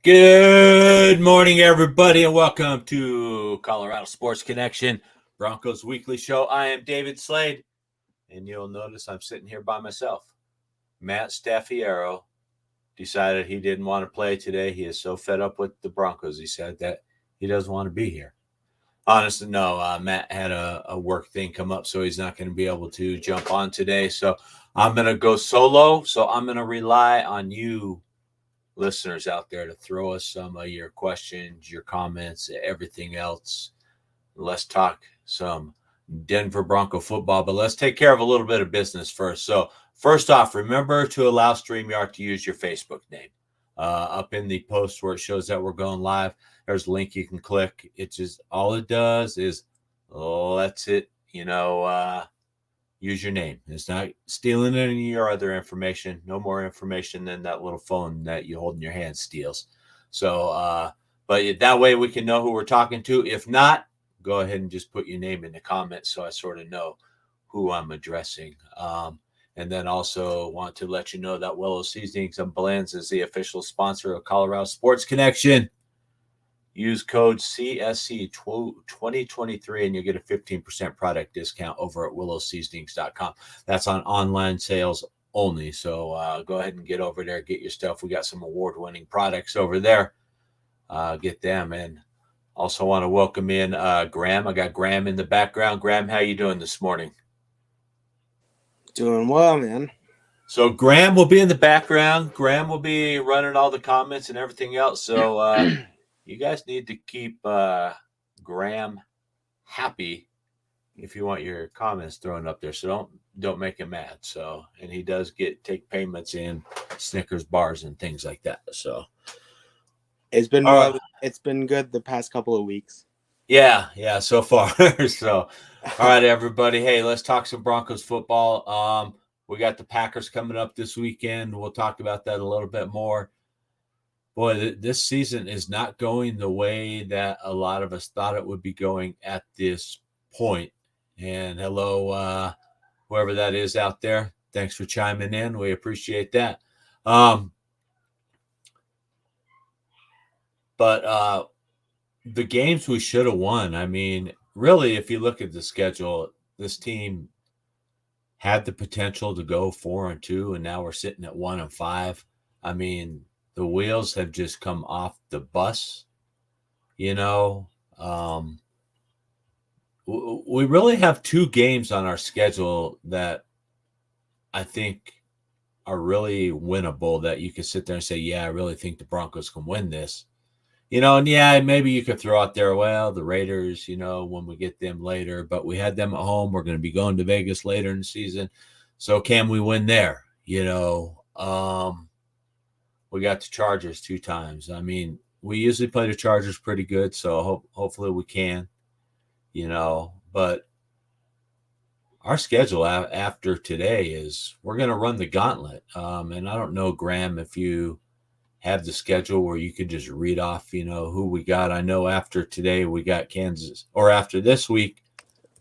Good morning, everybody, and welcome to Colorado Sports Connection, Broncos Weekly Show. I am David Slade, and you'll notice I'm sitting here by myself. Matt Staffiero decided he didn't want to play today. He is so fed up with the Broncos, he said, that he doesn't want to be here. Honestly, no, Matt had a work thing come up, so he's not going to be able to jump on today. So I'm going to go solo, so I'm going to rely on you listeners out there to throw us some of your questions, your comments, everything else. Let's talk some Denver Bronco football, but let's take care of a little bit of business first. So first off, remember to allow StreamYard to use your Facebook name. Up in the post where it shows that we're going live, there's a link you can click. It just, all it does is lets it, use your name. It's not stealing any of your other information. No more information than that little phone that you hold in your hand steals. So, but that way we can know who we're talking to. If not, go ahead and just put your name in the comments so I sort of know who I'm addressing. And then also want to let you know that Willow Seasonings and Blends is the official sponsor of Colorado Sports Connection. Use code CSC 2023 and you'll get a 15% product discount over at willowseasonings.com. That's on online sales only. So go ahead and get over there, get your stuff. We got some award-winning products over there. Get them. And also want to welcome in Graham. I got Graham in the background. Graham, how you doing this morning? Doing well, man. So Graham will be in the background. Graham will be running all the comments and everything else. So you guys need to keep Graham happy if you want your comments thrown up there. So don't make him mad. So, and he does take payments in Snickers bars and things like that. So it's been it's been good the past couple of weeks. Yeah, so far. So all right, everybody. Hey, let's talk some Broncos football. We got the Packers coming up this weekend. We'll talk about that a little bit more. Boy, this season is not going the way that a lot of us thought it would be going at this point. And hello, whoever that is out there. Thanks for chiming in. We appreciate that. But the games we should have won, I mean, really, if you look at the schedule, this team had the potential to go 4-2, and now we're sitting at 1-5. I mean, the wheels have just come off the bus, We really have two games on our schedule that I think are really winnable, that you could sit there and say, yeah, I really think the Broncos can win this. And yeah, maybe you could throw out there, well, the Raiders, when we get them later, but we had them at home. We're going to be going to Vegas later in the season. So can we win there? We got the Chargers 2 times. I mean, we usually play the Chargers pretty good, so hopefully we can, but our schedule after today is we're going to run the gauntlet. And I don't know, Graham, if you have the schedule where you could just read off, who we got. I know after today we got Kansas, or after this week,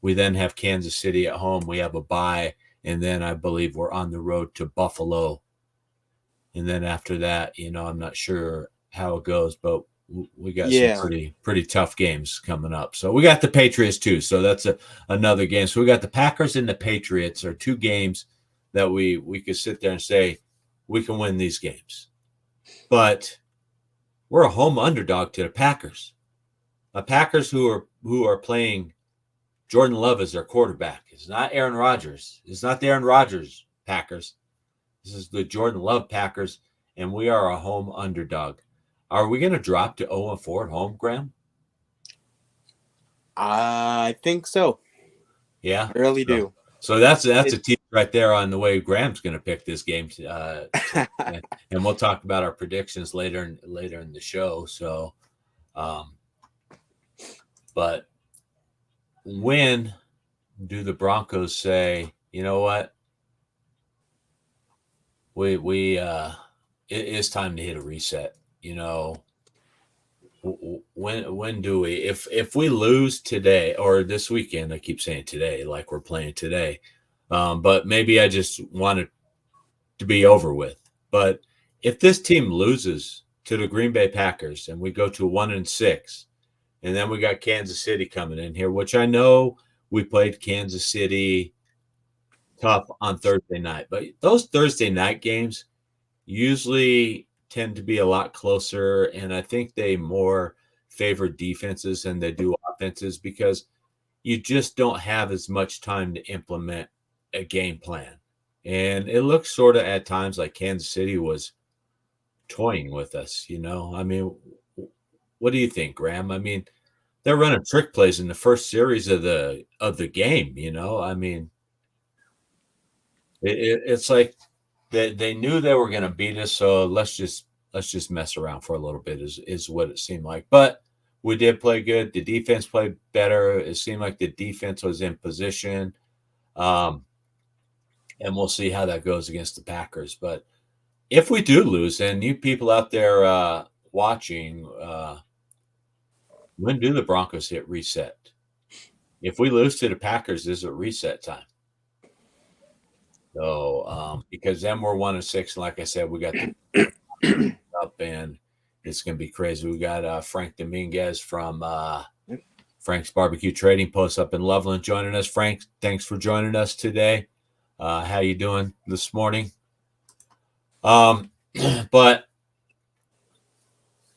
we then have Kansas City at home. We have a bye, and then I believe we're on the road to Buffalo. And then after that, I'm not sure how it goes, but we got some pretty tough games coming up. So we got the Patriots too. So that's another game. So we got the Packers and the Patriots are 2 games that we could sit there and say we can win these games. But we're a home underdog to the Packers. The Packers who are playing Jordan Love as their quarterback. It's not Aaron Rodgers. It's not the Aaron Rodgers Packers. This is the Jordan Love Packers, and we are a home underdog. Are we going to drop to 0-4 at home, Graham? I think so. Yeah? I really do. So that's a team right there on the way Graham's going to pick this game. And we'll talk about our predictions later in the show. So, but when do the Broncos say, you know what? It is time to hit a reset. When do we, if we lose today or this weekend, I keep saying today, like we're playing today, but maybe I just want it to be over with. But if this team loses to the Green Bay Packers, and we go to 1-6, and then we got Kansas City coming in here, which I know we played Kansas City tough on Thursday night, but those Thursday night games usually tend to be a lot closer, and I think they more favor defenses than they do offenses because you just don't have as much time to implement a game plan. And it looks sort of at times like Kansas City was toying with us, you know. I mean, what do you think, Graham? I mean, they're running trick plays in the first series of the game, you know. I mean, it's like they knew they were going to beat us, so let's just mess around for a little bit is what it seemed like. But we did play good. The defense played better. It seemed like the defense was in position. And we'll see how that goes against the Packers. But if we do lose, and you people out there watching, when do the Broncos hit reset? If we lose to the Packers, is it reset time? So, because then we're 1-6, and like I said, we got the up, and it's going to be crazy. We got Frank Dominguez from Frank's Barbecue Trading Post up in Loveland joining us. Frank, thanks for joining us today. How you doing this morning? But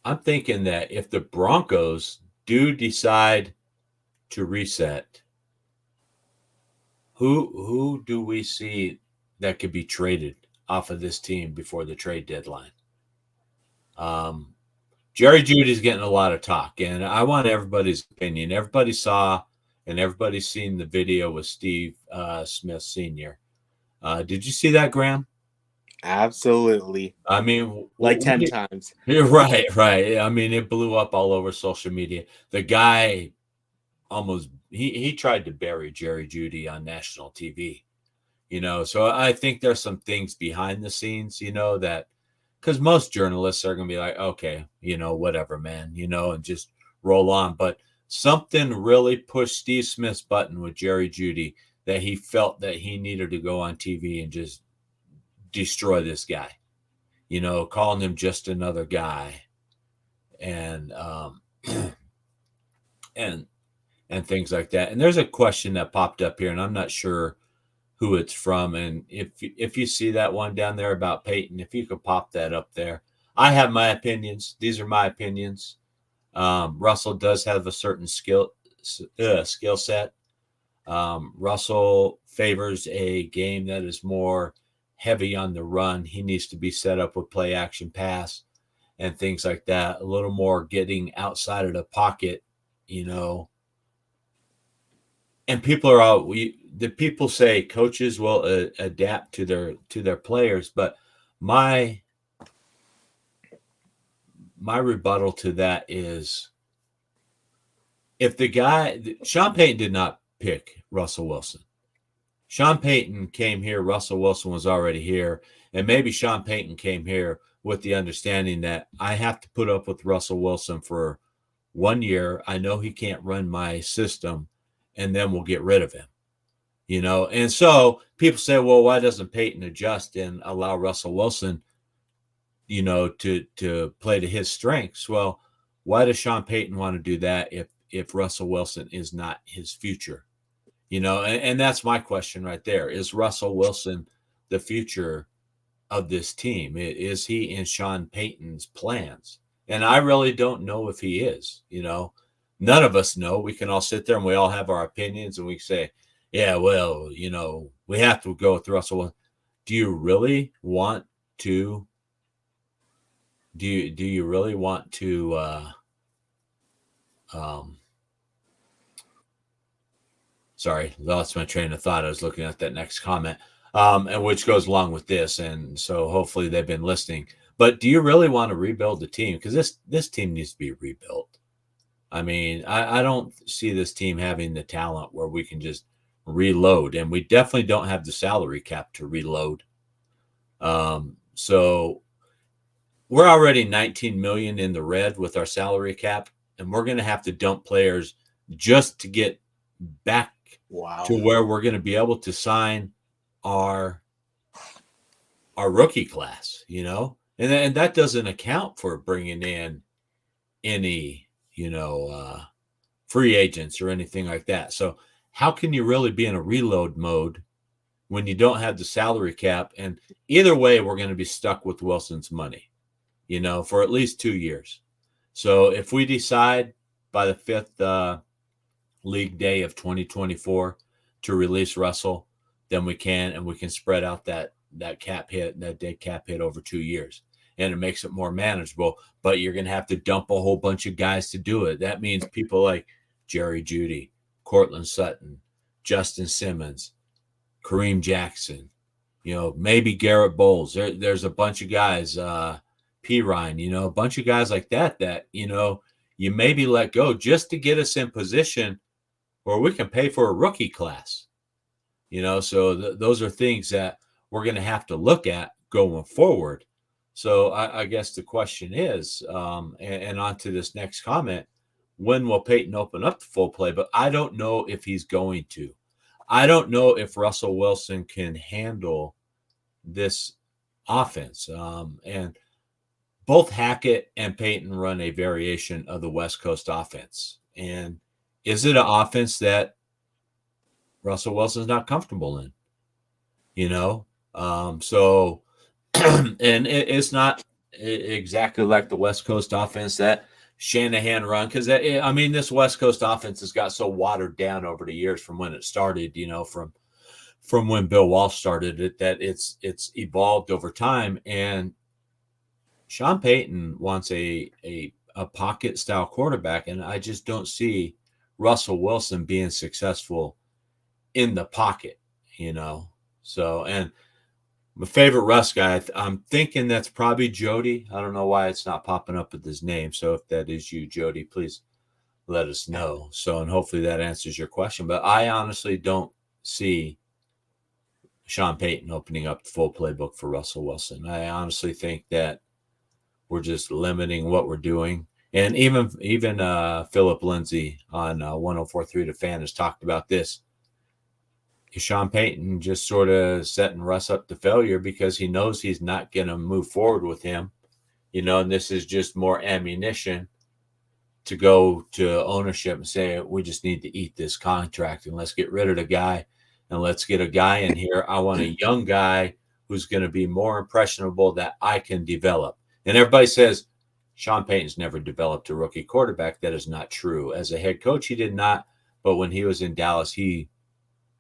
I'm thinking that if the Broncos do decide to reset, who do we see that could be traded off of this team before the trade deadline? Jerry Jeudy's getting a lot of talk, and I want everybody's opinion. Everybody saw and everybody's seen the video with Steve Smith Sr. Did you see that, Graham? Absolutely. I mean, like 10 times. Right. I mean, it blew up all over social media. The guy almost he tried to bury Jerry Jeudy on national TV, you know. So I think there's some things behind the scenes, you know, that because most journalists are going to be like, okay, you know, whatever, man, you know, and just roll on. But something really pushed Steve Smith's button with Jerry Jeudy that he felt that he needed to go on TV and just destroy this guy, you know, calling him just another guy, and and things like that. And there's a question that popped up here, and I'm not sure who it's from. And if you see that one down there about Peyton, if you could pop that up there. I have my opinions. These are my opinions. Russell does have a certain skill set. Russell favors a game that is more heavy on the run. He needs to be set up with play action pass and things like that. A little more getting outside of the pocket, you know. And people are all the people say coaches will adapt to their players, but my rebuttal to that is if the guy Sean Payton did not pick Russell Wilson. Sean Payton came here, Russell Wilson was already here, and maybe Sean Payton came here with the understanding that I have to put up with Russell Wilson for 1 year. I know he can't run my system, and then we'll get rid of him, you know? And so people say, well, why doesn't Payton adjust and allow Russell Wilson, you know, to play to his strengths? Well, why does Sean Payton want to do that if Russell Wilson is not his future? You know, and that's my question right there. Is Russell Wilson the future of this team? Is he in Sean Payton's plans? And I really don't know if he is, you know. None of us know. We can all sit there and we all have our opinions and we say, yeah, well, you know, we have to go with Russell. Do you really want to do you really want to sorry, lost my train of thought. I was looking at that next comment, and which goes along with this. And so hopefully they've been listening. But do you really want to rebuild the team? Because this team needs to be rebuilt. I mean, I don't see this team having the talent where we can just reload, and we definitely don't have the salary cap to reload. So we're already 19 million in the red with our salary cap, and we're going to have to dump players just to get back to where we're going to be able to sign our rookie class, you know? And that doesn't account for bringing in any, free agents or anything like that. So how can you really be in a reload mode when you don't have the salary cap? And either way, we're going to be stuck with Wilson's money, for at least 2 years. So if we decide by the fifth league day of 2024 to release Russell, then we can, and we can spread out that cap hit, that dead cap hit over 2 years. And it makes it more manageable, but you're going to have to dump a whole bunch of guys to do it. That means people like Jerry Jeudy, Cortland Sutton, Justin Simmons, Kareem Jackson, maybe Garrett Bowles. There's a bunch of guys, P. Ryan, a bunch of guys like that, you maybe let go just to get us in position where we can pay for a rookie class. So those are things that we're going to have to look at going forward. So I guess the question is, and on to this next comment, when will Peyton open up the full play? But I don't know if he's going to. I don't know if Russell Wilson can handle this offense. And both Hackett and Peyton run a variation of the West Coast offense. And is it an offense that Russell Wilson's not comfortable in? So and it's not exactly like the West Coast offense that Shanahan run, because this West Coast offense has got so watered down over the years from when it started, from when Bill Walsh started it, that it's evolved over time. And Sean Payton wants a pocket style quarterback, and I just don't see Russell Wilson being successful in the pocket, So, and my favorite Russ guy, I'm thinking that's probably Jody. I don't know why it's not popping up with his name. So if that is you, Jody, please let us know. So, and hopefully that answers your question. But I honestly don't see Sean Payton opening up the full playbook for Russell Wilson. I honestly think that we're just limiting what we're doing. And even Philip Lindsay on 104.3 The Fan has talked about this. Sean Payton just sort of setting Russ up to failure because he knows he's not going to move forward with him, and this is just more ammunition to go to ownership and say, we just need to eat this contract and let's get rid of the guy and let's get a guy in here. I want a young guy who's going to be more impressionable that I can develop. And everybody says Sean Payton's never developed a rookie quarterback. That is not true. As a head coach, he did not. But when he was in Dallas, he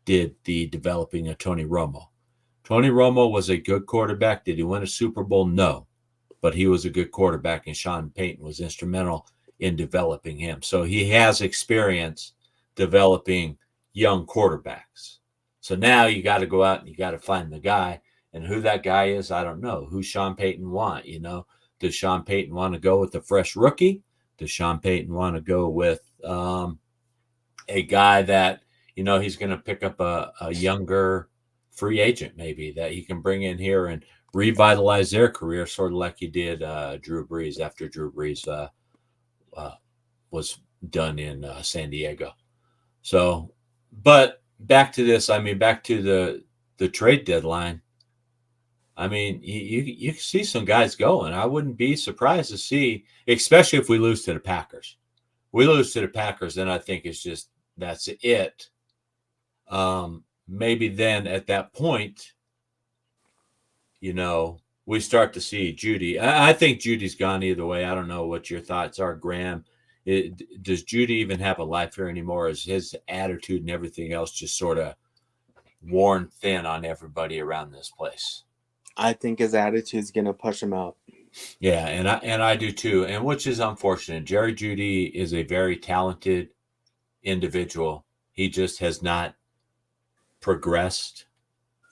did the developing of Tony Romo. Tony Romo was a good quarterback. Did he win a Super Bowl? No. But he was a good quarterback, and Sean Payton was instrumental in developing him. So he has experience developing young quarterbacks. So now you got to go out and you got to find the guy. And who that guy is, I don't know. Who Sean Payton want, Does Sean Payton want to go with a fresh rookie? Does Sean Payton want to go with a guy that, he's going to pick up a younger free agent maybe that he can bring in here and revitalize their career, sort of like he did Drew Brees after Drew Brees was done in San Diego. So, but back to this, back to the trade deadline. You see some guys going. I wouldn't be surprised to see, especially if we lose to the Packers. We lose to the Packers, then I think it's just, that's it. Maybe then at that point, we start to see Jeudy. I think Judy's gone either way. I don't know what your thoughts are, Graham. Does Jeudy even have a life here anymore? Is his attitude and everything else just sort of worn thin on everybody around this place? I think his attitude's going to push him out. Yeah, and I do too, and which is unfortunate. Jerry Jeudy is a very talented individual. He just has not progressed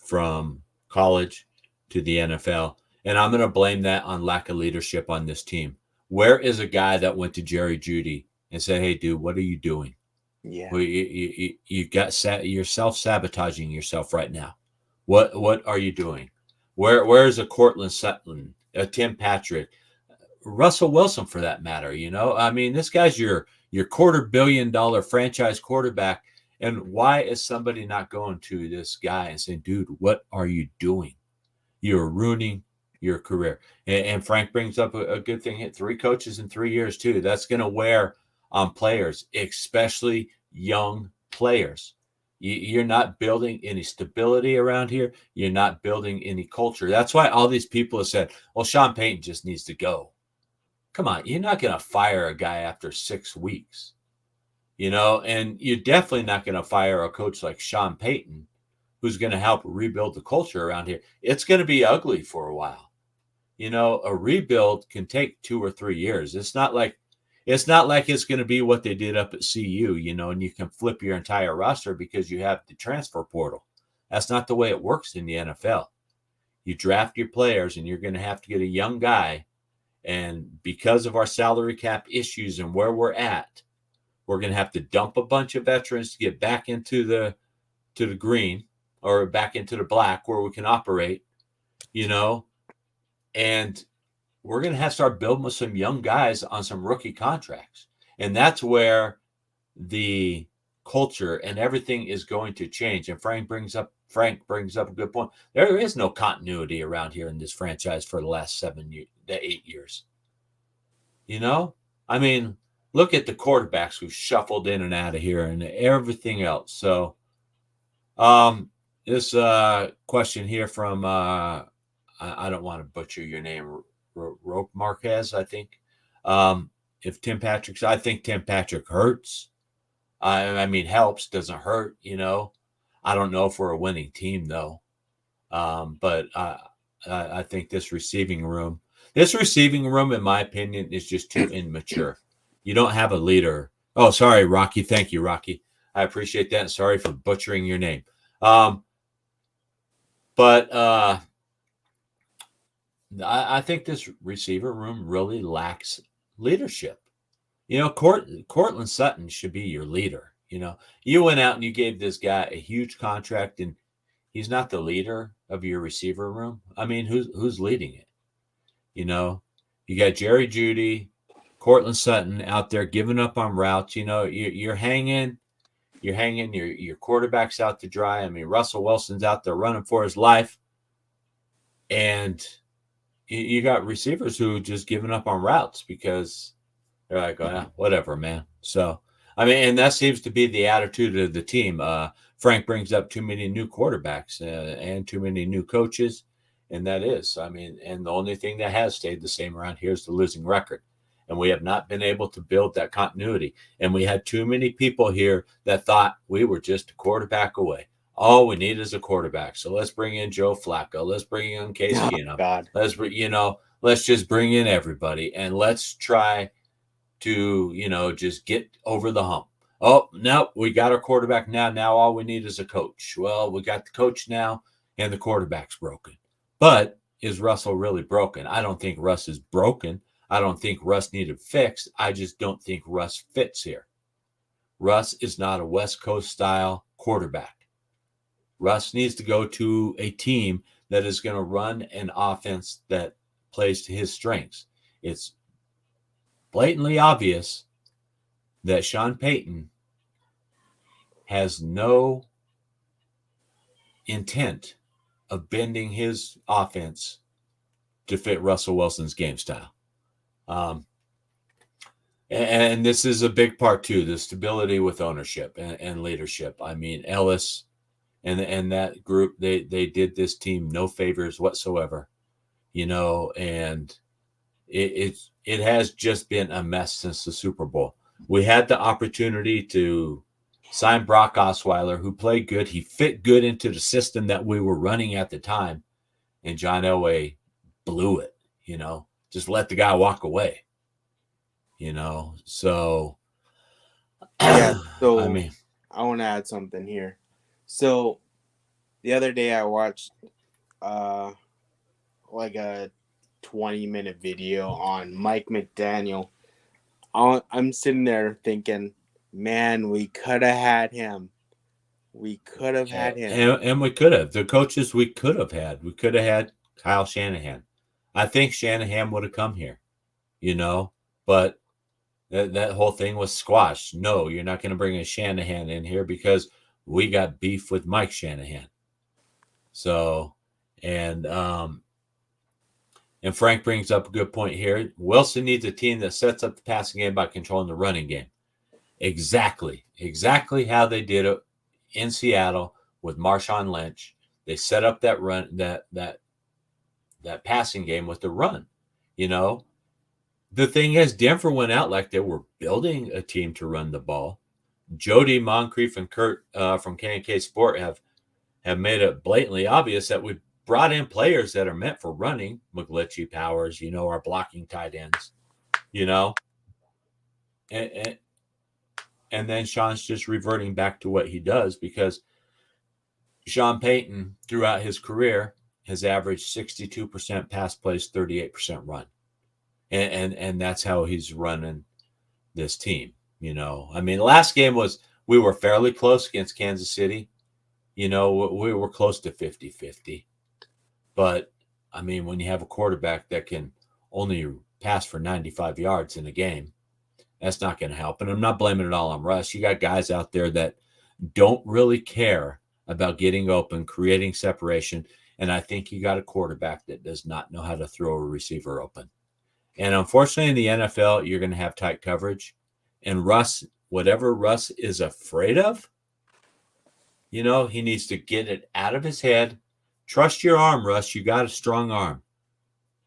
from college to the NFL, and I'm going to blame that on lack of leadership on this team. Where is a guy that went to Jerry Jeudy and said, "Hey, dude, what are you doing? Yeah, Well, you're self-sabotaging yourself right now. What are you doing? Where's a Cortland Sutton, a Tim Patrick, Russell Wilson for that matter? This guy's your $250 million franchise quarterback. And why is somebody not going to this guy and saying, dude, what are you doing? You're ruining your career. And Frank brings up a good thing: 3 coaches in 3 years too. That's going to wear on players, especially young players. You're not building any stability around here. You're not building any culture. That's why all these people have said, "Well, Sean Payton just needs to go." Come on, you're not going to fire a guy after 6 weeks, and you're definitely not going to fire a coach like Sean Payton, who's going to help rebuild the culture around here. It's going to be ugly for a while. A rebuild can take 2 or 3 years. It's not like it's going to be what they did up at CU, and you can flip your entire roster because you have the transfer portal. That's not the way it works in the NFL. You draft your players, and you're going to have to get a young guy. And because of our salary cap issues and where we're at, we're going to have to dump a bunch of veterans to get back into the green or back into the black where we can operate, and we're going to have to start building with some young guys on some rookie contracts. And that's where the culture and everything is going to change. And Frank brings up a good point. There is no continuity around here in this franchise for the last 8 years. I mean, look at the quarterbacks who shuffled in and out of here and everything else. So, this question here from I don't want to butcher your name, Rope Marquez, I think. If I think Tim Patrick hurts. I mean, helps, doesn't hurt, I don't know if we're a winning team, though. But I think this receiving room, in my opinion, is just too immature. You don't have a leader. Oh, sorry, Rocky. Thank you, Rocky. I appreciate that. And sorry for butchering your name. But I think this receiver room really lacks leadership. Cortland Sutton should be your leader. You went out and you gave this guy a huge contract, and he's not the leader of your receiver room. I mean, who's leading it? You got Jerry Jeudy, Cortland Sutton out there giving up on routes. You're hanging your quarterback's out to dry. I mean, Russell Wilson's out there running for his life, and you got receivers who are just giving up on routes because they're like, oh, whatever, man. So, I mean, and that seems to be the attitude of the team. Frank brings up too many new quarterbacks and too many new coaches, and that is, I mean, and the only thing that has stayed the same around here is the losing record. And we have not been able to build that continuity. And we had too many people here that thought we were just a quarterback away. All we need is a quarterback. So let's bring in Joe Flacco. Let's bring in Case Keenum. God. Let's just bring in everybody and let's try to, just get over the hump. Oh, no, we got our quarterback now. Now all we need is a coach. Well, we got the coach now and the quarterback's broken. But is Russell really broken? I don't think Russ is broken. I don't think Russ needed fixed. I just don't think Russ fits here. Russ is not a West Coast style quarterback. Russ needs to go to a team that is going to run an offense that plays to his strengths. It's blatantly obvious that Sean Payton has no intent of bending his offense to fit Russell Wilson's game style. And this is a big part too, the stability with ownership and leadership. I mean, Ellis and that group, they did this team no favors whatsoever, and it has just been a mess since the Super Bowl. We had the opportunity to sign Brock Osweiler, who played good. He fit good into the system that we were running at the time, and John Elway blew it, just let the guy walk away, so yeah. So I mean, I want to add something here. So the other day I watched like a 20-minute video on Mike McDaniel. I'm sitting there thinking, man, we could have had him. We could have had him. And we could have. The coaches we could have had. We could have had Kyle Shanahan. I think Shanahan would have come here, but that whole thing was squashed. No, you're not going to bring a Shanahan in here because we got beef with Mike Shanahan. So, and And Frank brings up a good point here. Wilson needs a team that sets up the passing game by controlling the running game. Exactly how they did it in Seattle with Marshawn Lynch. They set up that run, that passing game with the run. You know, the thing is, Denver went out like they were building a team to run the ball. Jody Moncrief and Kurt from K&K Sport have made it blatantly obvious that we brought in players that are meant for running. McGlinchey, Powers, our blocking tight ends, and then Sean's just reverting back to what he does, because Sean Payton throughout his career has averaged 62% pass plays, 38% run. And that's how he's running this team. I mean, the last game we were fairly close against Kansas City. We were close to 50-50. But, I mean, when you have a quarterback that can only pass for 95 yards in a game, that's not going to help. And I'm not blaming it all on Russ. You got guys out there that don't really care about getting open, creating separation. And I think you got a quarterback that does not know how to throw a receiver open. And unfortunately, in the NFL, you're going to have tight coverage. And Russ, whatever Russ is afraid of, he needs to get it out of his head. Trust your arm, Russ. You got a strong arm.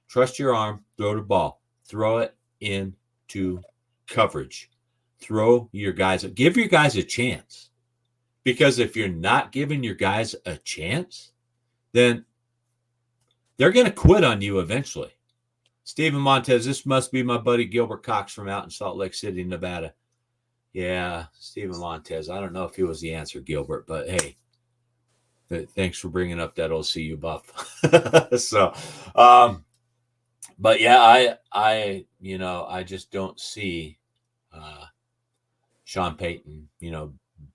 Trust your arm. Throw the ball. Throw it into coverage. Give your guys a chance. Because if you're not giving your guys a chance, then they're going to quit on you eventually. Stephen Montez, this must be my buddy Gilbert Cox from out in Salt Lake City, Nevada. Yeah, Stephen Montez. I don't know if he was the answer, Gilbert, but hey, thanks for bringing up that old CU buff. So, but yeah, I just don't see Sean Payton,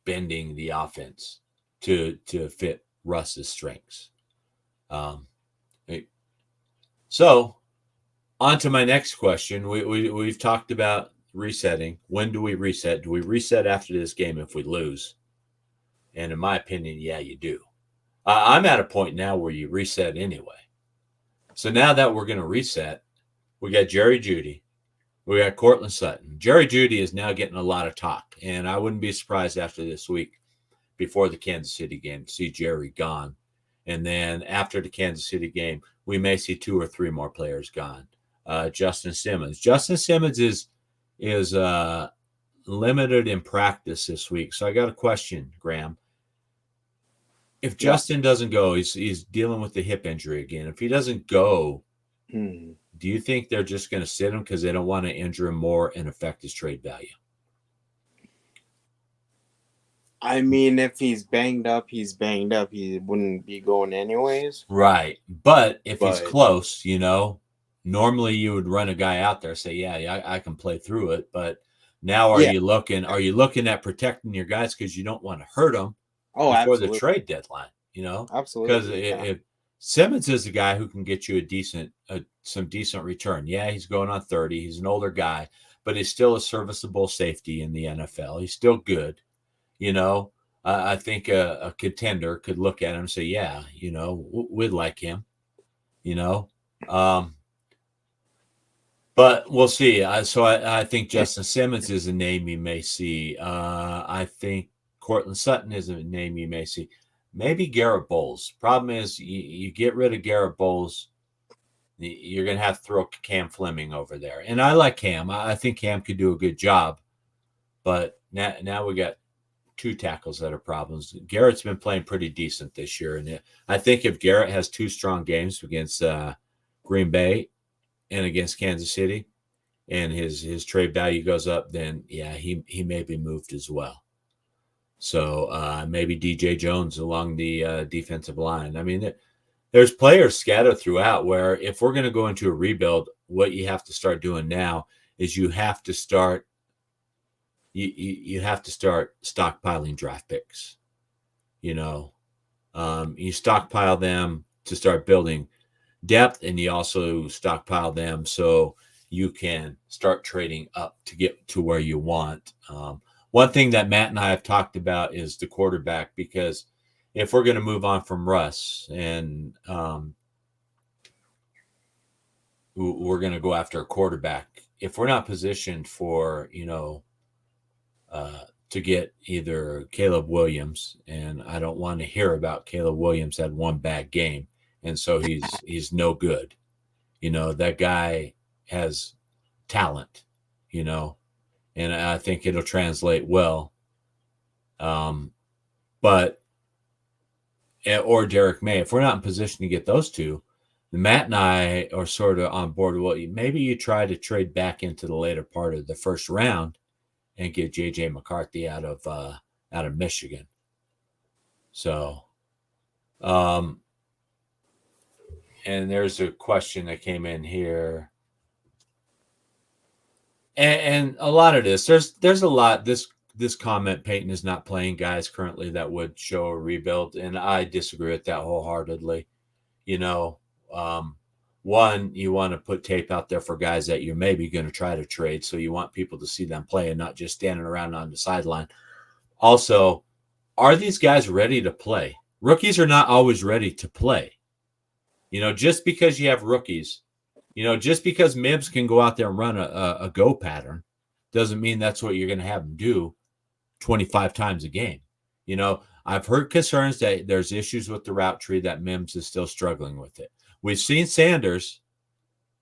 bending the offense to fit Russ's strengths. So on to my next question. We've talked about resetting. When do we reset? Do we reset after this game if we lose? And in my opinion, yeah, you do. I'm at a point now where you reset anyway. So now that we're going to reset, we got Jerry Jeudy. We got Courtland Sutton. Jerry Jeudy is now getting a lot of talk. And I wouldn't be surprised after this week, before the Kansas City game, to see Jerry gone. And then after the Kansas City game, we may see 2 or 3 more players gone. Justin Simmons. Justin Simmons is limited in practice this week. So I got a question, Graham. If Justin doesn't go, he's dealing with the hip injury again. If he doesn't go, do you think they're just going to sit him because they don't want to injure him more and affect his trade value? I mean, if he's banged up, he's banged up. He wouldn't be going anyways. Right. But if he's close, normally you would run a guy out there, say, yeah, I can play through it. But now are you looking at protecting your guys because you don't want to hurt them before the trade deadline? Absolutely. Because if Simmons is a guy who can get you some decent return. Yeah, he's going on 30. He's an older guy, but he's still a serviceable safety in the NFL. He's still good. I think a contender could look at him and say, yeah, we'd like him, but we'll see. I think Justin Simmons is a name you may see. I think Courtland Sutton is a name you may see. Maybe Garrett Bowles. Problem is, you get rid of Garrett Bowles, you're going to have to throw Cam Fleming over there. And I like Cam. I think Cam could do a good job. But now we got 2 tackles that are problems. Garrett's been playing pretty decent this year. And I think if Garrett has 2 strong games against Green Bay and against Kansas City, and his trade value goes up, then, yeah, he may be moved as well. So maybe DJ Jones along the defensive line. I mean, there's players scattered throughout where if we're going to go into a rebuild, what you have to start doing now is you have to start stockpiling draft picks. You stockpile them to start building depth, and you also stockpile them so you can start trading up to get to where you want. One thing that Matt and I have talked about is the quarterback, because if we're going to move on from Russ, and we're going to go after a quarterback. If we're not positioned for, to get either Caleb Williams, and I don't want to hear about Caleb Williams had one bad game, and so he's no good. That guy has talent, and I think it'll translate well. But or Derek May, if we're not in position to get those two, Matt and I are sort of on board. Well, maybe you try to trade back into the later part of the first round and get JJ McCarthy out of Michigan. So, and there's a question that came in here, and a lot of this. There's a lot. This comment, Peyton is not playing guys currently that would show a rebuild, and I disagree with that wholeheartedly. One, you want to put tape out there for guys that you're maybe going to try to trade, so you want people to see them play and not just standing around on the sideline. Also, are these guys ready to play? Rookies are not always ready to play. Just because you have rookies, just because Mims can go out there and run a go pattern doesn't mean that's what you're going to have them do 25 times a game. I've heard concerns that there's issues with the route tree, that Mims is still struggling with it. We've seen Sanders.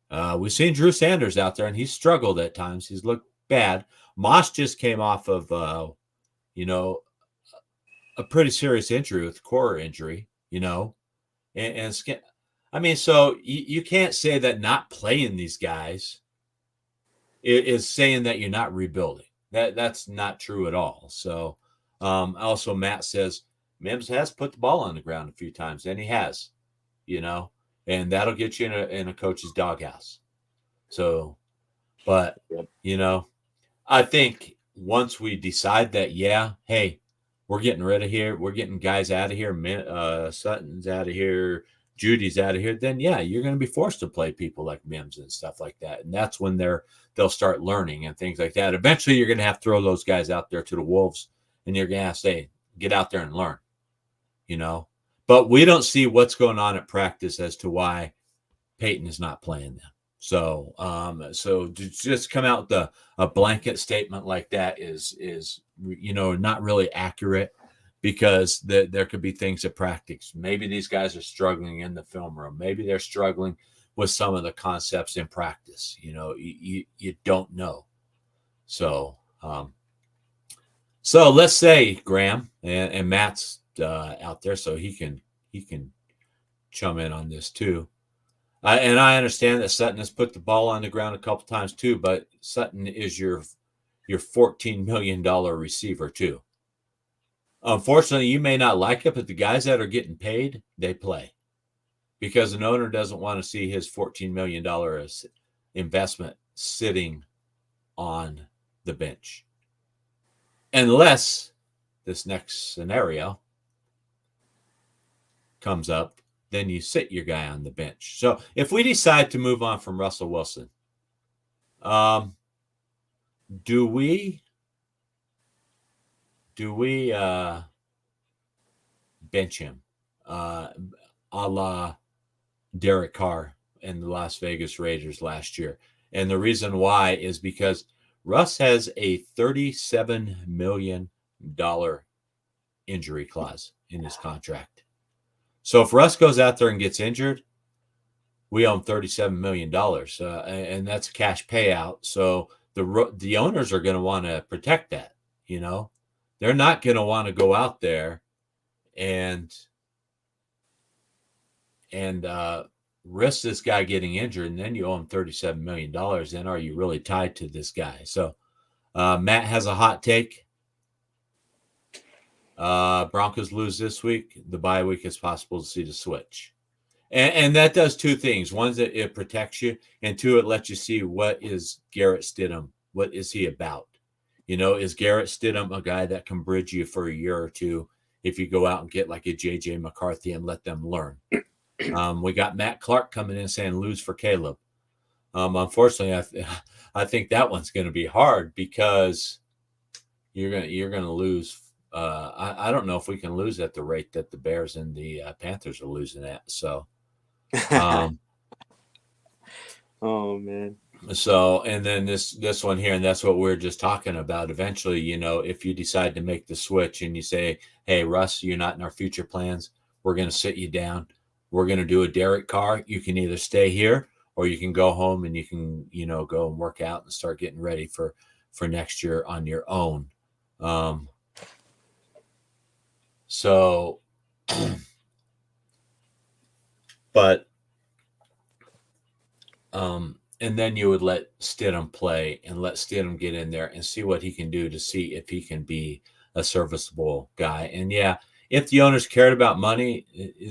We've seen Drew Sanders out there, and he's struggled at times. He's looked bad. Moss just came off of, a pretty serious injury with core injury, so you can't say that not playing these guys is saying that you're not rebuilding. That's not true at all. So, also Matt says Mims has put the ball on the ground a few times, and he has, and that'll get you in a coach's doghouse. So, but I think once we decide that, hey, we're getting rid of here, we're getting guys out of here, Sutton's out of here, Judy's out of here, then you're going to be forced to play people like Mims and stuff like that, and that's when they'll start learning and things like that. Eventually, you're going to have to throw those guys out there to the wolves, and you're going to have to say, get out there and learn, But we don't see what's going on at practice as to why Peyton is not playing them. So, so to just come out with a blanket statement like that is not really accurate, because there could be things at practice. Maybe these guys are struggling in the film room. Maybe they're struggling with some of the concepts in practice. You don't know. So, so let's say Graham and Matt's out there, so he can chime in on this too. And I understand that Sutton has put the ball on the ground a couple times too, but Sutton is your $14 million receiver too. Unfortunately, you may not like it, but the guys that are getting paid, they play, because an owner doesn't want to see his $14 million investment sitting on the bench. Unless this next scenario comes up, then you sit your guy on the bench. So if we decide to move on from Russell Wilson, do we bench him a la Derek Carr and the Las Vegas Raiders last year? And the reason why is because Russ has a $37 million injury clause in his contract. So if Russ goes out there and gets injured, we owe him $37 million, and that's a cash payout. So the owners are going to want to protect that. They're not going to want to go out there and risk this guy getting injured, and then you owe him $37 million. Then are you really tied to this guy? So Matt has a hot take. Broncos lose this week. The bye week is possible to see the switch. And that does two things. One, that it protects you, and two, it lets you see what is Garrett Stidham. What is he about? Is Garrett Stidham a guy that can bridge you for a year or two if you go out and get like a JJ McCarthy and let them learn? We got Matt Clark coming in saying lose for Caleb. Unfortunately, I think that one's going to be hard, because you're going to lose. I don't know if we can lose at the rate that the Bears and the Panthers are losing at. So, Oh man. So, and then this one here, and that's what we're just talking about. Eventually, you know, if you decide to make the switch and you say, "Hey, Russ, you're not in our future plans. We're going to sit you down. We're going to do a Derek Carr. You can either stay here or you can go home and you can, you know, go and work out and start getting ready for next year on your own." Um, so, but and then you would let Stidham play and let Stidham get in there and see what he can do to see if he can be a serviceable guy. And yeah, if the owners cared about money,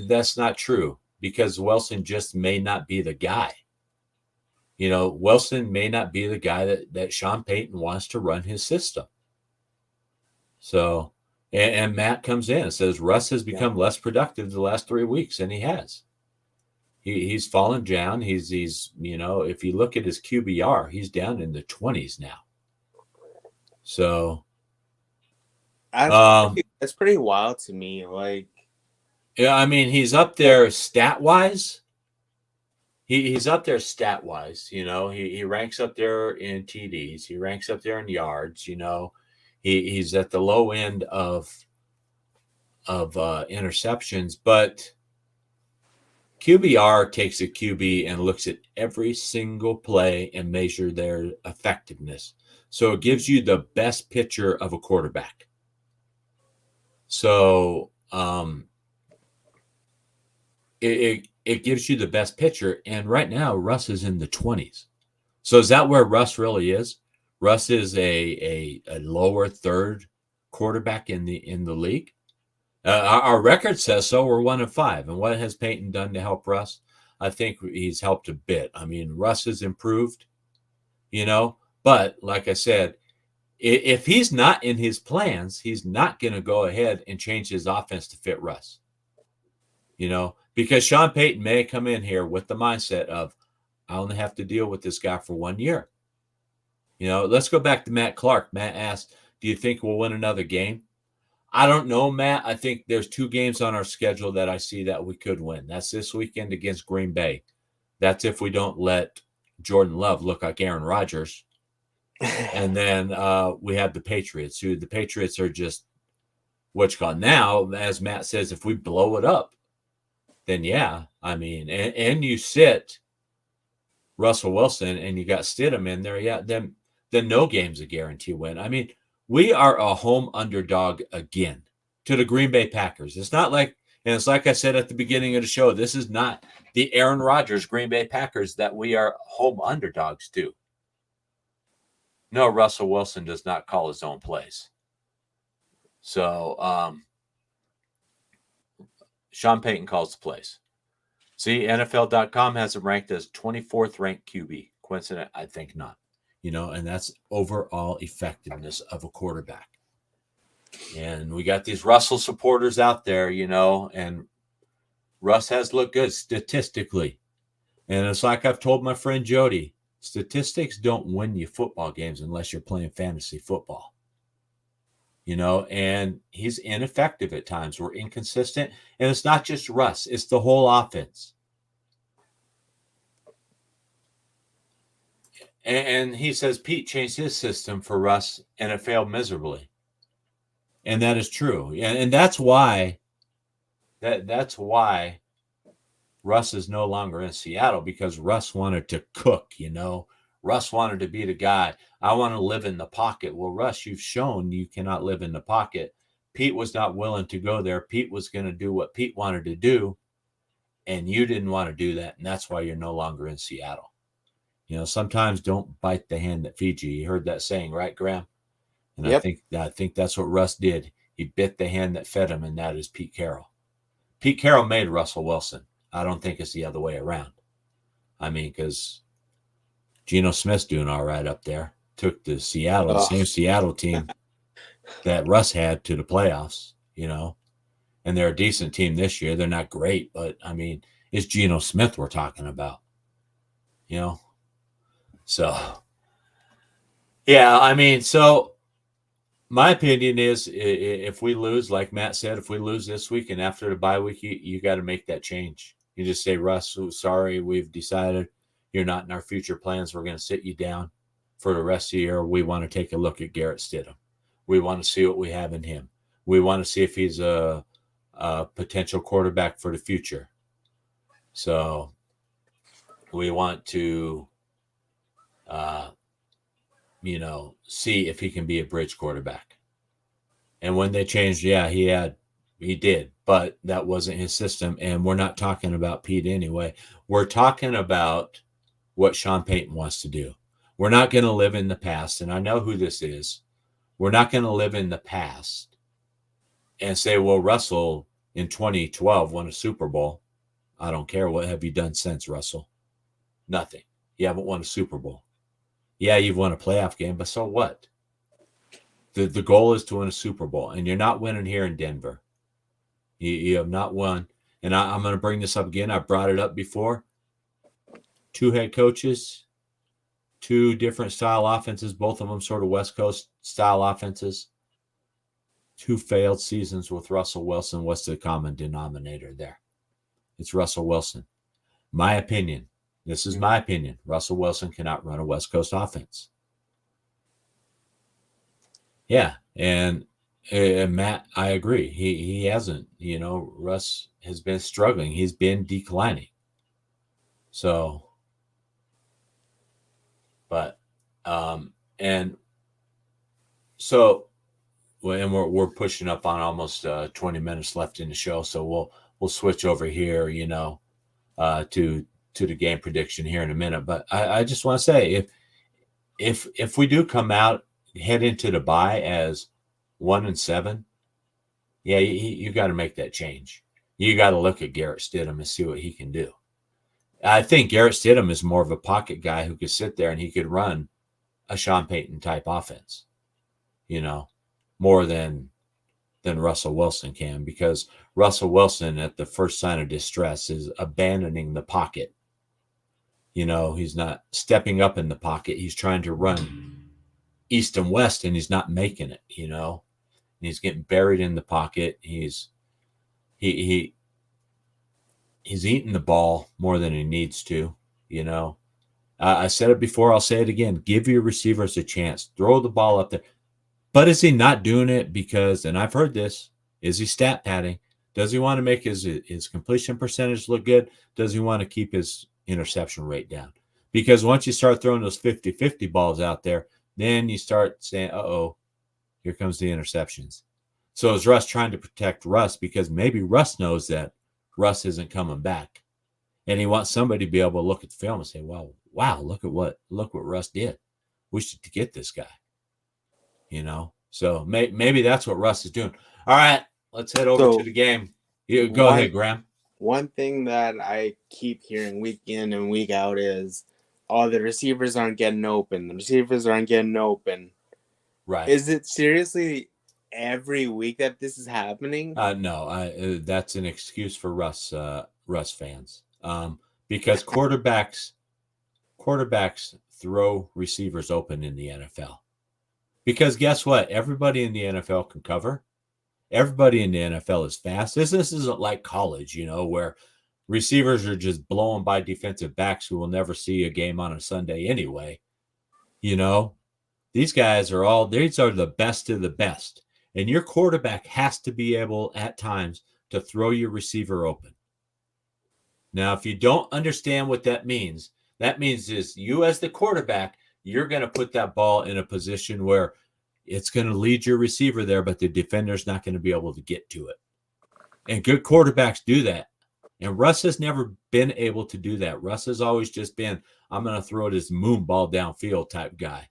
that's not true because Wilson just may not be the guy. You know, Wilson may not be the guy that Sean Payton wants to run his system. So, and Matt comes in and says Russ has become less productive the last 3 weeks, and he has. He's fallen down. He's you know, if you look at his QBR, he's down in the 20s now. So That's pretty wild to me. Like, yeah, I mean, he's up there stat wise. He's up there stat wise. You know, he ranks up there in TDs. He ranks up there in yards. You know, he's at the low end of interceptions, but QBR takes a QB and looks at every single play and measure their effectiveness. So it gives you the best picture of a quarterback. So it gives you the best picture. And right now, Russ is in the 20s. So is that where Russ really is? Russ is a lower third quarterback in the league. Our record says so. We're 1-5. And what has Peyton done to help Russ? I think he's helped a bit. I mean, Russ has improved, you know, but like I said, if he's not in his plans, he's not going to go ahead and change his offense to fit Russ, you know, because Sean Payton may come in here with the mindset of, I only have to deal with this guy for 1 year. You know, let's go back to Matt Clark. Matt asked, do you think we'll win another game? I don't know, Matt. I think there's 2 games on our schedule that I see that we could win. That's this weekend against Green Bay. That's if we don't let Jordan Love look like Aaron Rodgers. And then we have the Patriots, who the Patriots are just what you call now, as Matt says, if we blow it up, then yeah, I mean, and you sit Russell Wilson and you got Stidham in there, yeah, then no game's a guarantee win. I mean, we are a home underdog again to the Green Bay Packers. It's not like, and it's like I said at the beginning of the show, this is not the Aaron Rodgers Green Bay Packers that we are home underdogs to. No, Russell Wilson does not call his own plays. So Sean Payton calls the plays. See, NFL.com has him ranked as 24th ranked QB. Coincident? I think not. You know, and that's overall effectiveness of a quarterback. And we got these Russell supporters out there, you know, and Russ has looked good statistically. And it's like I've told my friend Jody, statistics don't win you football games unless you're playing fantasy football. You know, and he's ineffective at times. We're inconsistent. And it's not just Russ, it's the whole offense. And he says Pete changed his system for Russ and it failed miserably. And that is true. And that's why that's why Russ is no longer in Seattle, because Russ wanted to cook, you know. Russ wanted to be the guy. I want to live in the pocket. Well, Russ, you've shown you cannot live in the pocket. Pete was not willing to go there. Pete was going to do what Pete wanted to do, and you didn't want to do that, and that's why you're no longer in Seattle. You know, sometimes don't bite the hand that feeds you. You heard that saying, right, Graham? And yep. I think that's what Russ did. He bit the hand that fed him, and that is Pete Carroll. Pete Carroll made Russell Wilson. I don't think it's the other way around. I mean, because Geno Smith's doing all right up there. Took the same Seattle team that Russ had to the playoffs, you know. And they're a decent team this year. They're not great, but, I mean, it's Geno Smith we're talking about, you know. So, yeah, I mean, so my opinion is if we lose, like Matt said, if we lose this week and after the bye week, you got to make that change. You just say, Russ, sorry, we've decided You're not in our future plans. We're going to sit you down for the rest of the year. We want to take a look at Garrett Stidham. We want to see what we have in him. We want to see if he's a potential quarterback for the future. So we want to, see if he can be a bridge quarterback. And when they changed, he did, but that wasn't his system. And we're not talking about Pete anyway. We're talking about what Sean Payton wants to do. We're not going to live in the past. And I know who this is. We're not going to live in the past and say, well, Russell in 2012 won a Super Bowl. I don't care. What have you done since, Russell? Nothing. You haven't won a Super Bowl. Yeah, you've won a playoff game, but so what? The goal is to win a Super Bowl, and you're not winning here in Denver. You have not won. And I'm going to bring this up again. I brought it up before. 2 head coaches, 2 different style offenses, both of them sort of West Coast style offenses. 2 failed seasons with Russell Wilson. What's the common denominator there? It's Russell Wilson. My opinion. This is my opinion. Russell Wilson cannot run a West Coast offense. Yeah, and Matt, I agree. He hasn't. Russ has been struggling. He's been declining. So, but, and so, and we're pushing up on almost 20 minutes left in the show. So we'll switch over here, to the game prediction here in a minute. But I just want to say, if we do come out, head into the bye as 1-7, yeah, you got to make that change. You got to look at Garrett Stidham and see what he can do. I think Garrett Stidham is more of a pocket guy who could sit there and he could run a Sean Payton type offense, more than Russell Wilson can, because Russell Wilson at the first sign of distress is abandoning the pocket. He's not stepping up in the pocket. He's trying to run east and west, and he's not making it, and he's getting buried in the pocket. He's eating the ball more than he needs to, I said it before, I'll say it again. Give your receivers a chance. Throw the ball up there. But is he not doing it because, and I've heard this, is he stat padding? Does he want to make his completion percentage look good? Does he want to keep his interception rate down? Because once you start throwing those 50-50 balls out there, then you start saying, uh-oh, here comes the interceptions. So is Russ trying to protect Russ because maybe Russ knows that Russ isn't coming back. And he wants somebody to be able to look at the film and say, wow, look what Russ did. We should get this guy. So maybe that's what Russ is doing. All right, let's head over to the game. Go ahead, Graham. One thing that I keep hearing week in and week out is, the receivers aren't getting open. The receivers aren't getting open. Right. Is it seriously every week that this is happening? No, that's an excuse for Russ fans. Because quarterbacks throw receivers open in the NFL. Because guess what? Everybody in the NFL can cover. Everybody in the NFL is fast. This isn't like college, where receivers are just blowing by defensive backs who will never see a game on a Sunday anyway. These guys are these are the best of the best. And your quarterback has to be able at times to throw your receiver open. Now, if you don't understand what that means is you as the quarterback, you're going to put that ball in a position where it's going to lead your receiver there, but the defender's not going to be able to get to it. And good quarterbacks do that. And Russ has never been able to do that. Russ has always just been, I'm going to throw this moon ball downfield type guy,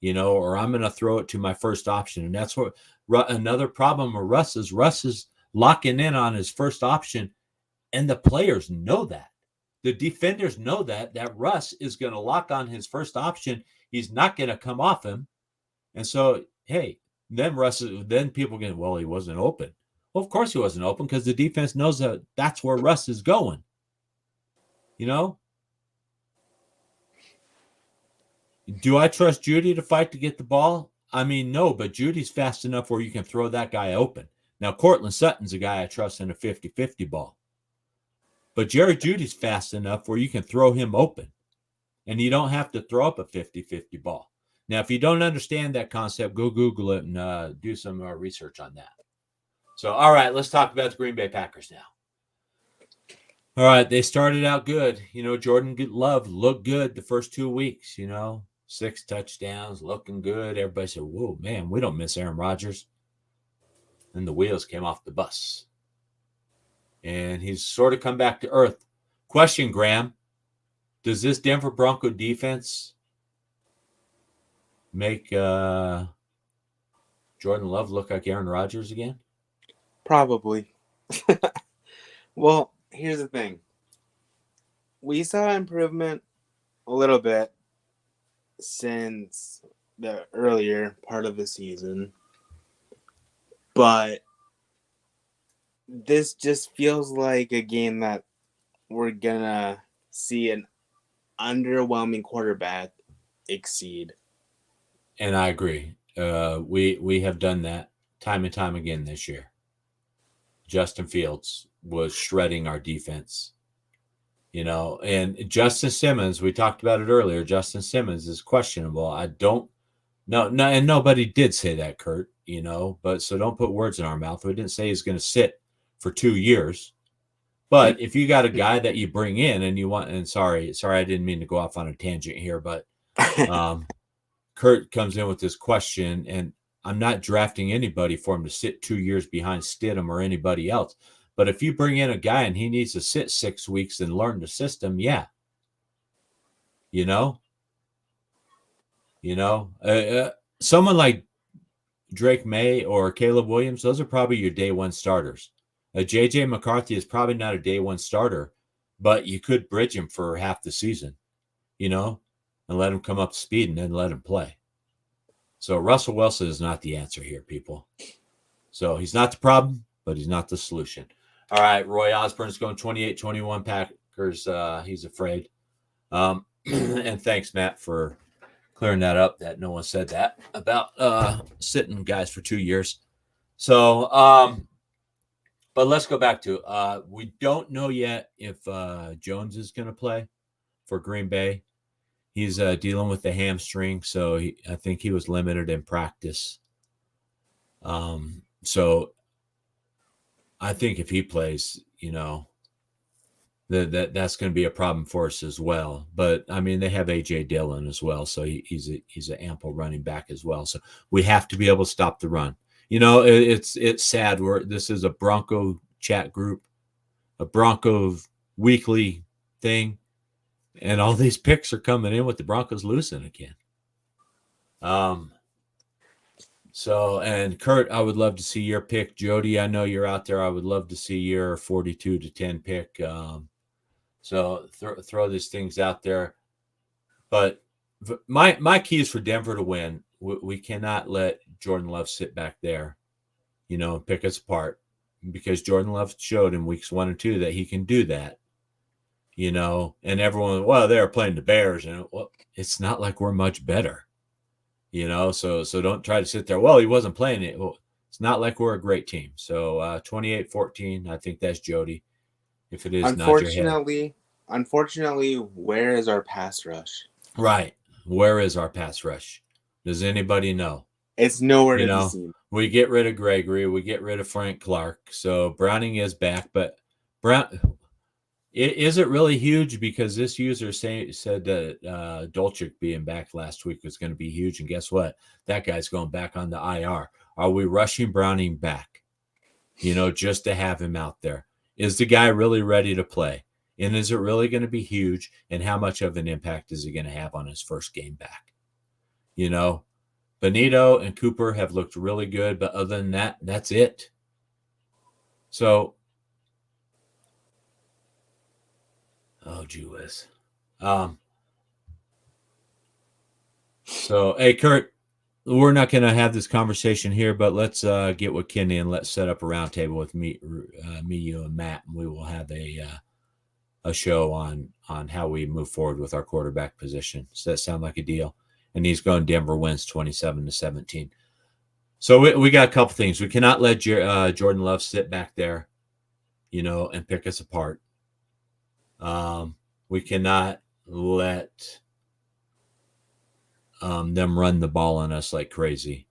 or I'm going to throw it to my first option. And that's what another problem with Russ is locking in on his first option. And the players know that. The defenders know that Russ is going to lock on his first option. He's not going to come off him. And so, hey, then people get, well, he wasn't open. Well, of course he wasn't open because the defense knows that that's where Russ is going. Do I trust Judy to fight to get the ball? I mean, no, but Judy's fast enough where you can throw that guy open. Now, Cortland Sutton's a guy I trust in a 50-50 ball. But Jerry Judy's fast enough where you can throw him open. and you don't have to throw up a 50-50 ball. Now, if you don't understand that concept, go Google it and do some research on that. So, all right, let's talk about the Green Bay Packers now. All right, they started out good. Jordan Love looked good the first 2 weeks, 6 touchdowns, looking good. Everybody said, whoa, man, we don't miss Aaron Rodgers. And the wheels came off the bus. And he's sort of come back to earth. Question, Graham, does this Denver Bronco defense make Jordan Love look like Aaron Rodgers again? Probably. Well, here's the thing. We saw improvement a little bit since the earlier part of the season, but this just feels like a game that we're gonna see an underwhelming quarterback exceed. And I agree. We have done that time and time again this year. Justin Fields was shredding our defense. And Justin Simmons, we talked about it earlier. Justin Simmons is questionable. I don't know, and nobody did say that, Kurt. But so don't put words in our mouth. We didn't say he's going to sit for 2 years. But if you got a guy that you bring in and you want, and sorry, I didn't mean to go off on a tangent here, but Kurt comes in with this question, and I'm not drafting anybody for him to sit 2 years behind Stidham or anybody else. But if you bring in a guy and he needs to sit 6 weeks and learn the system, yeah. Someone like Drake May or Caleb Williams, those are probably your day one starters. JJ McCarthy is probably not a day one starter, but you could bridge him for half the season, and let him come up to speed and then let him play. So Russell Wilson is not the answer here, people. So he's not the problem, but he's not the solution. All right, Roy Osborne's going 28-21 Packers. He's afraid. And thanks, Matt, for clearing that up, that no one said that about sitting guys for 2 years. So, but let's go back to we don't know yet if Jones is going to play for Green Bay. He's dealing with the hamstring, so I think he was limited in practice. So I think if he plays, that's going to be a problem for us as well. But I mean, they have AJ Dillon as well, so he's an ample running back as well. So we have to be able to stop the run. It's sad. This is a Bronco chat group, a Broncos Weekly thing, and all these picks are coming in with the Broncos losing again. So, and Kurt, I would love to see your pick. Jody, I know you're out there. I would love to see your 42-10 pick. So throw these things out there. But my key is for Denver to win. We cannot let Jordan Love sit back there, and pick us apart, because Jordan Love showed in weeks 1 and 2 that he can do that. And everyone, well, they're playing the Bears, and it's not like we're much better. So don't try to sit there. Well, he wasn't playing it. Well, it's not like we're a great team. So 28-14, I think that's Jody. If it is, unfortunately, where is our pass rush? Right. Where is our pass rush? Does anybody know? It's nowhere to be seen. We get rid of Gregory. We get rid of Frank Clark. So Browning is back. But is it really huge? Because this user said that Dolchik being back last week was going to be huge. And guess what? That guy's going back on the IR. Are we rushing Browning back? Just to have him out there. Is the guy really ready to play? And is it really going to be huge? And how much of an impact is he going to have on his first game back? Benito and Cooper have looked really good. But other than that, that's it. So, gee whiz. So, hey, Kurt, we're not going to have this conversation here, but let's get with Kenny and let's set up a roundtable with me, you, and Matt, and we will have a show on how we move forward with our quarterback position. Does that sound like a deal? And he's going Denver wins 27-17. So we got a couple things. We cannot let Jordan Love sit back there, and pick us apart. We cannot let them run the ball on us like crazy.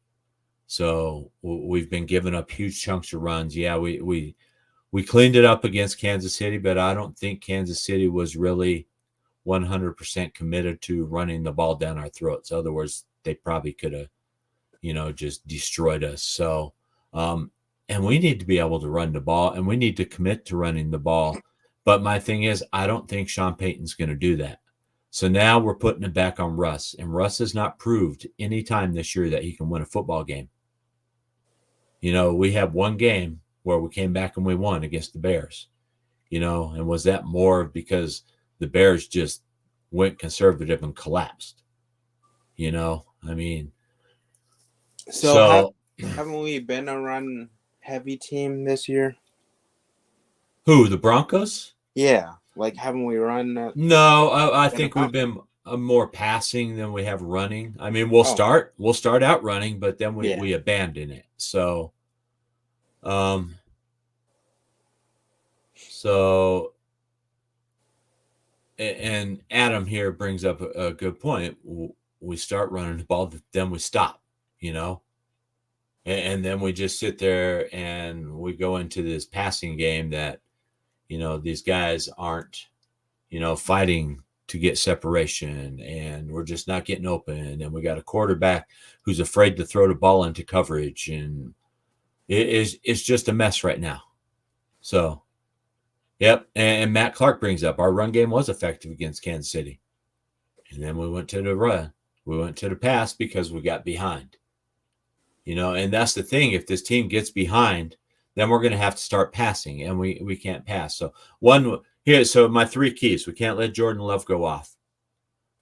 So we've been giving up huge chunks of runs. Yeah, we cleaned it up against Kansas City, but I don't think Kansas City was really 100% committed to running the ball down our throats. In other words, they probably could have, just destroyed us. So, and we need to be able to run the ball, and we need to commit to running the ball. But my thing is, I don't think Sean Payton's going to do that. So now we're putting it back on Russ, and Russ has not proved any time this year that he can win a football game. We have one game where we came back and we won against the Bears, and was that more because the Bears just went conservative and collapsed? I mean, So haven't we been a run heavy team this year? Who, the Broncos? Yeah, like haven't we run? No, I think we've been more passing than we have running. I mean, we'll start out running, but then we abandon it. So, and Adam here brings up a good point. We start running the ball, then we stop, and then we just sit there and we go into this passing game that, these guys aren't, fighting to get separation, and we're just not getting open. And we got a quarterback who's afraid to throw the ball into coverage, and it's just a mess right now. So, yep. And Matt Clark brings up our run game was effective against Kansas City. And then we went to the run. We went to the pass because we got behind. And that's the thing. If this team gets behind, then we're going to have to start passing, and we can't pass. So so my 3 keys: we can't let Jordan Love go off.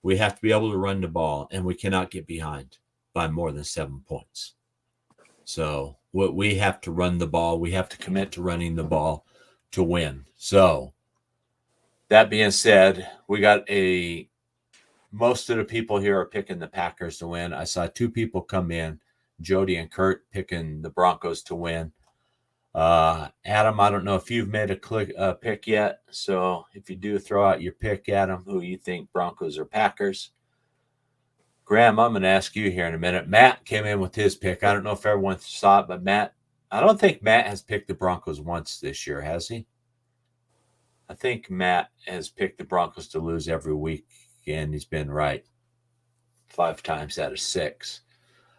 We have to be able to run the ball, and we cannot get behind by more than 7 points. So we have to run the ball. We have to commit to running the ball to win. So that being said, we got most of the people here are picking the Packers to win. I saw 2 people come in, Jody and Kurt, picking the Broncos to win. Adam, I don't know if you've made a pick yet. So if you do, throw out your pick, Adam, who you think, Broncos or Packers. Graham, I'm going to ask you here in a minute. Matt came in with his pick. I don't know if everyone saw it, but I don't think Matt has picked the Broncos once this year, has he? I think Matt has picked the Broncos to lose every week, and he's been right 5 times out of 6.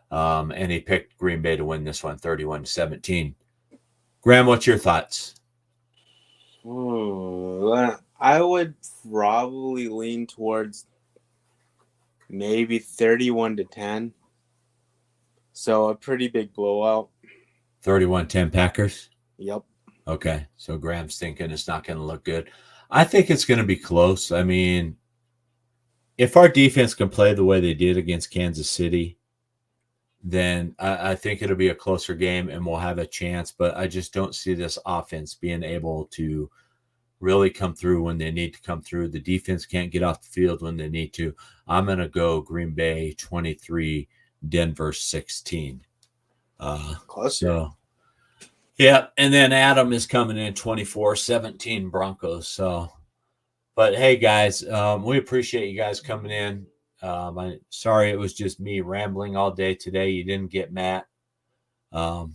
And he picked Green Bay to win this one, 31-17. Graham, what's your thoughts? I would probably lean towards maybe 31-10. So a pretty big blowout. 31-10 Packers? Yep. Okay. So Graham's thinking it's not going to look good. I think it's going to be close. I mean, if our defense can play the way they did against Kansas City, then I think it'll be a closer game and we'll have a chance. But I just don't see this offense being able to really come through when they need to come through. The defense can't get off the field when they need to. I'm going to go Green Bay 23, Denver 16. Closer. So, yeah. And then Adam is coming in 24-17 Broncos. So, but hey, guys, we appreciate you guys coming in. I'm sorry it was just me rambling all day today. You didn't get Matt. But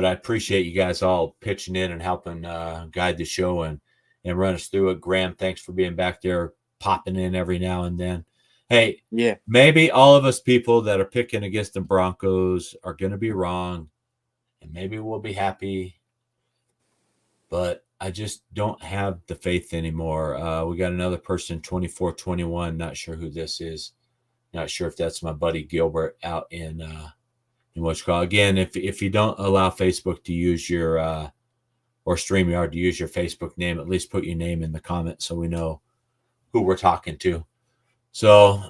I appreciate you guys all pitching in and helping guide the show and run us through it. Graham, thanks for being back there, popping in every now and then. Hey, yeah, maybe all of us people that are picking against the Broncos are going to be wrong, and maybe we'll be happy. But I just don't have the faith anymore. We got another person, 24-21. Not sure who this is. Not sure if that's my buddy Gilbert out in what you call. Again, if you don't allow Facebook to use your or StreamYard to use your Facebook name, at least put your name in the comments so we know who we're talking to. So,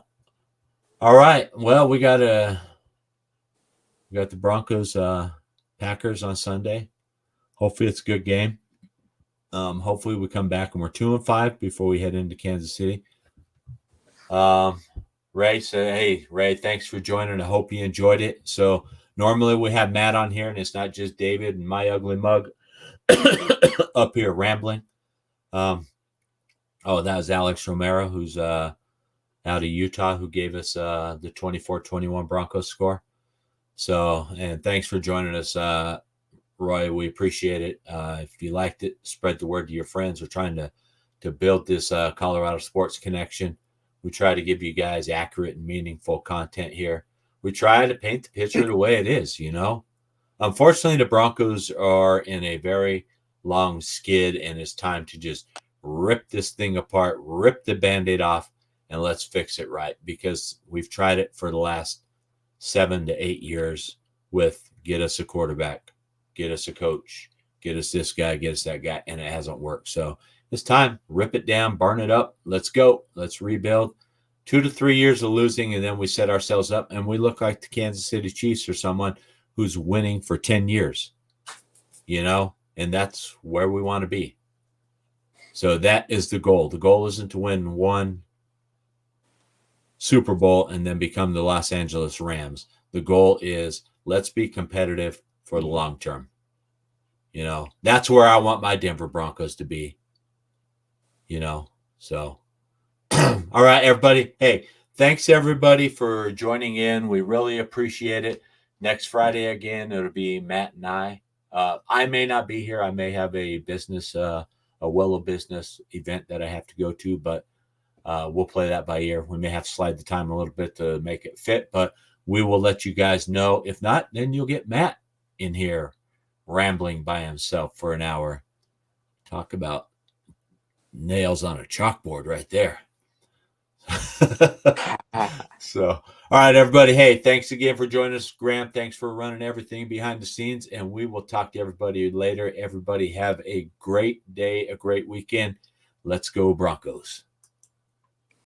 all right. Well, we got the Broncos Packers on Sunday. Hopefully it's a good game. Hopefully we come back and we're 2-5 before we head into Kansas City. Ray said, hey, Ray, thanks for joining. I hope you enjoyed it. So normally we have Matt on here, and it's not just David and my ugly mug up here rambling. That was Alex Romero, who's out of Utah who gave us the 24-21 Broncos score. So, and thanks for joining us, Roy. We appreciate it. If you liked it, spread the word to your friends. We're trying to build this Colorado sports connection. We try to give you guys accurate and meaningful content here. We try to paint the picture the way it is, you know. Unfortunately, the Broncos are in a very long skid, and it's time to just rip this thing apart, rip the Band-Aid off, and let's fix it right, because we've tried it for the last 7 to 8 years with get us a quarterback, get us a coach, get us this guy, get us that guy, and it hasn't worked. So it's time, rip it down, burn it up. Let's go. Let's rebuild. 2 to 3 years of losing, and then we set ourselves up, and we look like the Kansas City Chiefs or someone who's winning for 10 years, you know, and that's where we want to be. So that is the goal. The goal isn't to win one Super Bowl and then become the Los Angeles Rams. The goal is let's be competitive for the long term. You know, that's where I want my Denver Broncos to be, you know, so. All right, everybody. Hey, thanks everybody for joining in. We really appreciate it. Next Friday again, it'll be Matt and I. I may not be here. I may have a business, a Willow business event that I have to go to, but we'll play that by ear. We may have to slide the time a little bit to make it fit, but we will let you guys know. If not, then you'll get Matt in here rambling by himself for an hour. Talk about nails on a chalkboard right there. So, all right, everybody. Hey, thanks again for joining us, Graham. Thanks for running everything behind the scenes, and we will talk to everybody later. Everybody have a great day, a great weekend. Let's go Broncos.